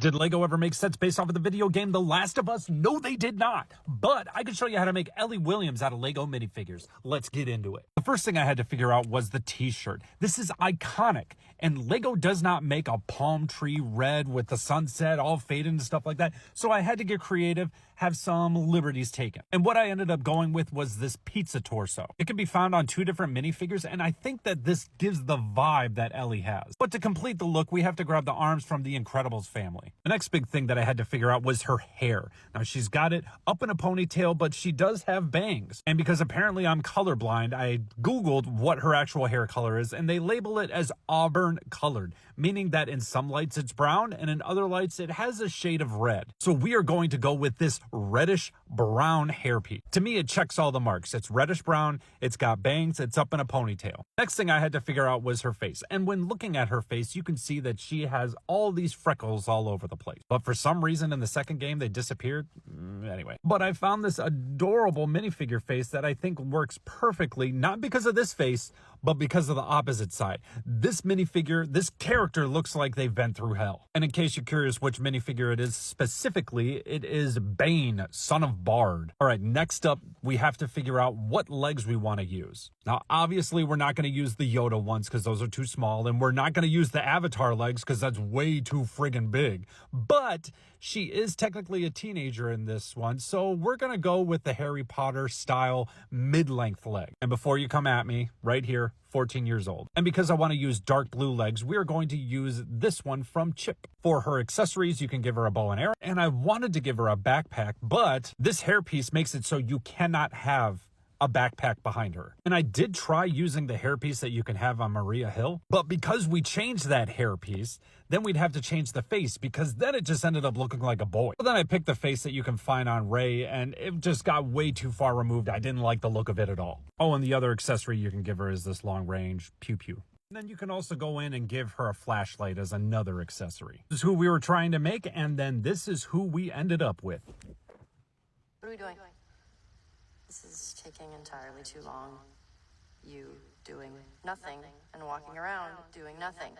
Did Lego ever make sets based off of the video game The Last of Us? No, they did not. But I can show you how to make Ellie Williams out of Lego minifigures. Let's get into it. The first thing I had to figure out was the t-shirt. This is iconic, and Lego does not make a palm tree red with the sunset all faded and stuff like that. So I had to get creative, have some liberties taken. And what I ended up going with was this pizza torso. It can be found on 2 different minifigures, and I think that this gives the vibe that Ellie has. But to complete the look, we have to grab the arms from the Incredibles family. The next big thing that I had to figure out was her hair. Now, she's got it up in a ponytail, but she does have bangs. And because apparently I'm colorblind, I Googled what her actual hair color is, and they label it as auburn colored, meaning that in some lights it's brown, and in other lights it has a shade of red. So we are going to go with this reddish brown hairpiece. To me, it checks all the marks. It's reddish brown, it's got bangs, it's up in a ponytail. Next thing I had to figure out was her face. And when looking at her face, you can see that she has all these freckles all over the place. But for some reason in the second game, they disappeared. Anyway. But I found this adorable minifigure face that I think works perfectly, not because of this face, but because of the opposite side. This minifigure, this character looks like they've been through hell. And in case you're curious which minifigure it is specifically, it is Bane, son of Bard. All right, next up, we have to figure out what legs we want to use. Now, obviously, we're not going to use the Yoda ones because those are too small, and we're not going to use the Avatar legs because that's way too friggin' big. But she is technically a teenager in this one, so we're going to go with the Harry Potter style mid-length leg. And before you come at me, right here, 14 years old. And because I want to use dark blue legs, we are going to use this one from Chip. For her accessories, you can give her a bow and arrow. And I wanted to give her a backpack, but this hairpiece makes it so you cannot have a backpack behind her. And I did try using the hairpiece that you can have on Maria Hill, but because we changed that hairpiece, then we'd have to change the face because then it just ended up looking like a boy. But then I picked the face that you can find on Ray and it just got way too far removed. I didn't like the look of it at all. Oh, and the other accessory you can give her is this long range pew pew. And then you can also go in and give her a flashlight as another accessory. This is who we were trying to make, and then this is who we ended up with. What are we doing? This is taking entirely too long. You doing nothing and walking around doing nothing.